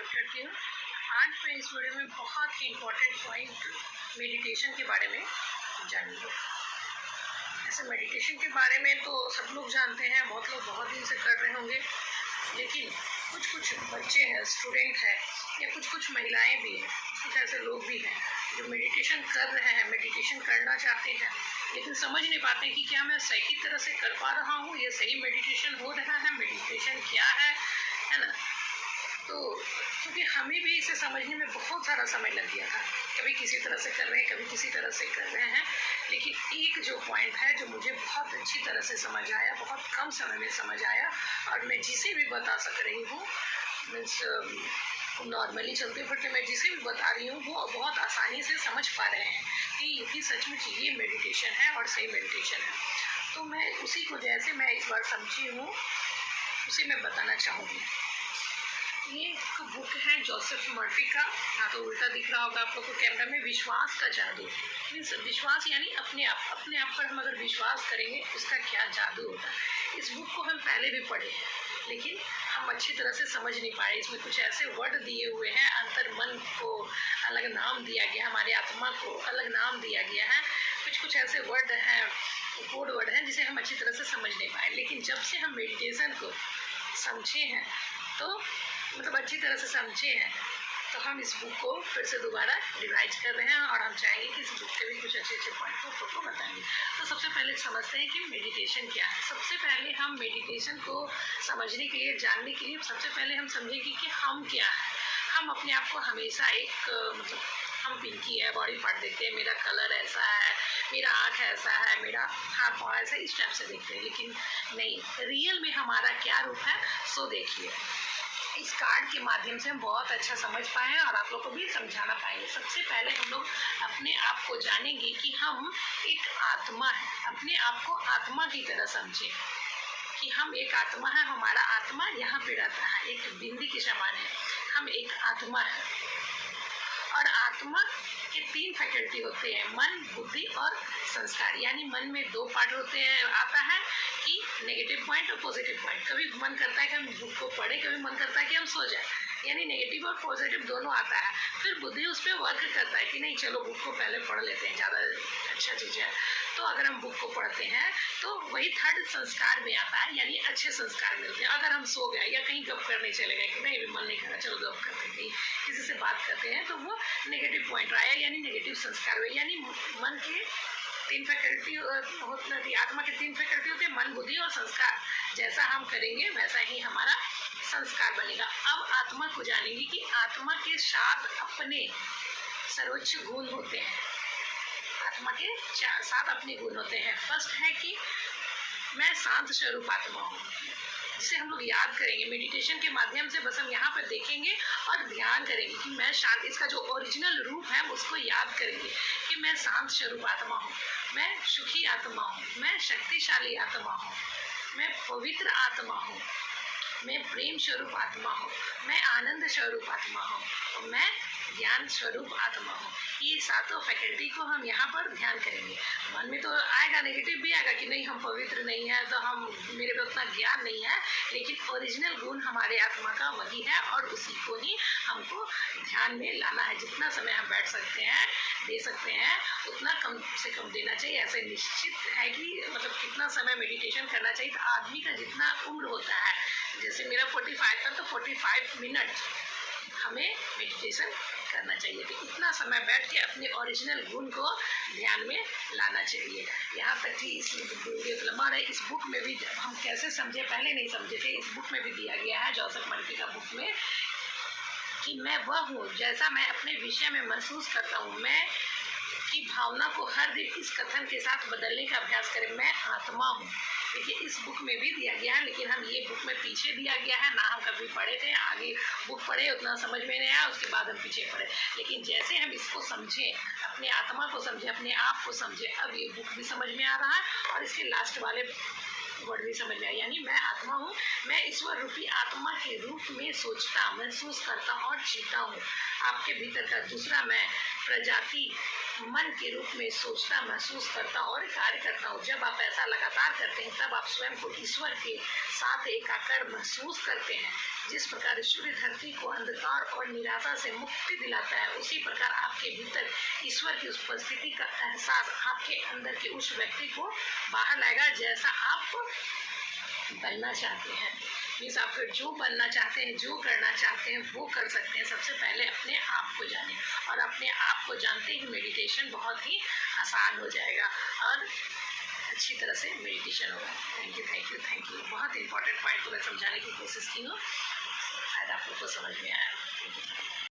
करती हूँ। आज मैं इस वीडियो में बहुत ही इम्पोर्टेंट पॉइंट मेडिटेशन के बारे में जानेंगे। ऐसे मेडिटेशन के बारे में तो सब लोग जानते हैं, बहुत लोग बहुत दिन से कर रहे होंगे, लेकिन कुछ कुछ बच्चे हैं, स्टूडेंट हैं, या कुछ कुछ महिलाएं भी हैं, कुछ ऐसे लोग भी हैं जो मेडिटेशन कर रहे हैं, मेडिटेशन करना चाहते हैं, लेकिन समझ नहीं पाते कि क्या मैं सही तरह से कर पा रहा हूँ, ये सही मेडिटेशन हो रहा है, मेडिटेशन क्या है ना। तो क्योंकि हमें भी इसे समझने में बहुत सारा समय लग गया था, कभी किसी तरह से कर रहे हैं, कभी किसी तरह से कर रहे हैं, लेकिन एक जो पॉइंट है जो मुझे बहुत अच्छी तरह से समझ आया, बहुत कम समय में समझ आया, और मैं जिसे भी बता सक रही हूँ, मीन्स नॉर्मली चलते फिरते मैं जिसे भी बता रही हूँ वो बहुत आसानी से समझ पा रहे हैं कि सचमुच ये मेडिटेशन है और सही मेडिटेशन है। तो मैं उसी को जैसे मैं इस बार समझी हूँ उसे मैं बताना चाहूँगी। ये एक बुक है जोसेफ मर्फी का, यहाँ तो उल्टा दिख रहा होगा आप लोग को कैमरा में, विश्वास का जादू। मीन्स विश्वास यानी अपने आप पर हम अगर विश्वास करेंगे उसका क्या जादू होता है। इस बुक को हम पहले भी पढ़े हैं, लेकिन हम अच्छी तरह से समझ नहीं पाए। इसमें कुछ ऐसे वर्ड दिए हुए हैं, अंतर मन को अलग नाम दिया गया, हमारे आत्मा को अलग नाम दिया गया है, कुछ कुछ ऐसे वर्ड हैं, कोड वर्ड हैं जिसे हम अच्छी तरह से समझ नहीं पाए। लेकिन जब से हम मेडिटेशन को समझे हैं, तो मतलब अच्छी तरह से समझे हैं, तो हम इस बुक को फिर से दोबारा रिवाइज कर रहे हैं और हम चाहेंगे कि इस बुक के भी कुछ अच्छे अच्छे पॉइंट को बताएंगे। तो सबसे पहले समझते हैं कि मेडिटेशन क्या है। सबसे पहले हम मेडिटेशन को समझने के लिए, जानने के लिए सबसे पहले हम समझेंगे कि हम क्या है। हम अपने आप को हमेशा एक मतलब हम पिंकी है, बॉडी पार्ट देखते हैं, मेरा कलर ऐसा है, मेरा आँख ऐसा है, मेरा हाथ पाँव ऐसा, इस टाइप से देखते हैं, लेकिन नहीं, रियल में हमारा क्या रूप है सो देखिए। इस कार्ड के माध्यम से हम बहुत अच्छा समझ पाए हैं और आप लोग को भी समझाना पाएंगे। सबसे पहले हम लोग अपने आप को जानेंगे कि हम एक आत्मा है, अपने आप को आत्मा की तरह समझें कि हम एक आत्मा है, हमारा आत्मा यहाँ पे रहता है, एक बिंदी के समान है, हम एक आत्मा है। और आत्मा के 3 फैकल्टी होते हैं, मन, बुद्धि और संस्कार। यानी मन में 2 पार्ट होते हैं, आता है कि नेगेटिव पॉइंट और पॉजिटिव पॉइंट। कभी मन करता है कि हम बुक को पढ़े, कभी मन करता है कि हम सो जाए, यानी नेगेटिव और पॉजिटिव दोनों आता है। फिर बुद्धि उस पर वर्क करता है कि नहीं चलो बुक को पहले पढ़ लेते हैं, ज़्यादा अच्छा चीज़ है। तो अगर हम बुक को पढ़ते हैं तो वही 3rd संस्कार में आता है, यानी अच्छे संस्कार मिलते हैं। अगर हम सो गए या कहीं गप करने चले गए कि नहीं भी मन नहीं कर रहा, चलो गप करते हैं, किसी से बात करते हैं, तो वो नेगेटिव पॉइंट आया, यानी नेगेटिव संस्कार हुए। यानी मन के 3 फैकल्टी होती, आत्मा के 3 फैकल्टी होते हैं, मन, बुद्धि और संस्कार। जैसा हम करेंगे वैसा ही हमारा संस्कार बनेगा। अब आत्मा को जानेंगे कि आत्मा के 7 अपने सर्वोच्च गुण होते हैं। आत्मा के 7 अपने गुण होते हैं। फर्स्ट है कि मैं शांत स्वरूप आत्मा हूँ, जिसे हम लोग याद करेंगे मेडिटेशन के माध्यम से। बस हम यहाँ पर देखेंगे और ध्यान करेंगे कि मैं शांत, इसका जो ओरिजिनल रूप है उसको याद करेंगे कि मैं शांत स्वरूप आत्मा हूँ, मैं सुखी आत्मा हूँ, मैं शक्तिशाली आत्मा हूँ, मैं पवित्र आत्मा हूँ, मैं प्रेम स्वरूप आत्मा हूँ, मैं आनंद स्वरूप आत्मा हूँ, मैं ज्ञान स्वरूप आत्मा हूँ। ये 7 फैकल्टी को हम यहाँ पर ध्यान करेंगे। मन में तो आएगा, नेगेटिव भी आएगा कि नहीं हम पवित्र नहीं है, तो हम मेरे पे उतना ज्ञान नहीं है, लेकिन ओरिजिनल गुण हमारे आत्मा का वही है और उसी को ही हमको ध्यान में लाना है। जितना समय हम बैठ सकते हैं, दे सकते हैं, उतना कम से कम देना चाहिए। ऐसे निश्चित है कि मतलब कितना समय मेडिटेशन करना चाहिए, तो आदमी का जितना उम्र होता है, जैसे मेरा 45 था, तो 45 मिनट हमें मेडिटेशन करना चाहिए। तो इतना समय बैठ के अपने ओरिजिनल गुण को ध्यान में लाना चाहिए। यहाँ तक कि इस वीडियो लंबा है, इस बुक में भी हम कैसे समझे, पहले नहीं समझे थे, इस बुक में भी दिया गया है, जोसेफ मर्फी का बुक में, कि मैं वह हूँ जैसा मैं अपने विषय में महसूस करता हूँ। मैं की भावना को हर दिन इस कथन के साथ बदलने का अभ्यास करें, मैं आत्मा हूँ। देखिए इस बुक में भी दिया गया है, लेकिन हम ये बुक में पीछे दिया गया है ना, हम कभी पढ़े थे, आगे बुक पढ़े उतना समझ में नहीं आया, उसके बाद हम पीछे पढ़े। लेकिन जैसे हम इसको समझें, अपने आत्मा को समझें, अपने आप को समझें, अब ये बुक भी समझ में आ रहा है। और इसके लास्ट वाले वर्ड भी समझ में आया, यानी मैं आत्मा हूँ, मैं ईश्वर रूपी आत्मा के रूप में सोचता, महसूस करता और जीता हूँ। आपके भीतर का दूसरा मैं प्रजाति मन के रूप में सोचता, महसूस करता और कार्य करता हूँ। जब आप ऐसा लगातार करते हैं तब आप स्वयं को ईश्वर के साथ एकाकार महसूस करते हैं। जिस प्रकार सूर्य धरती को अंधकार और निराशा से मुक्ति दिलाता है, उसी प्रकार आपके भीतर ईश्वर की उपस्थिति का एहसास आपके अंदर के उस व्यक्ति को बाहर लाएगा जैसा आप बनना चाहते हैं। मीन्स आप फिर जो बनना चाहते हैं, जो करना चाहते हैं वो कर सकते हैं। सबसे पहले अपने आप को जानें, और अपने आप को जानते ही मेडिटेशन बहुत ही आसान हो जाएगा और अच्छी तरह से मेडिटेशन होगा। Thank you thank you thank you. बहुत इंपॉर्टेंट पॉइंट को मैं समझाने की कोशिश की हूँ, शायद आप लोग को समझ में आया। Thank you.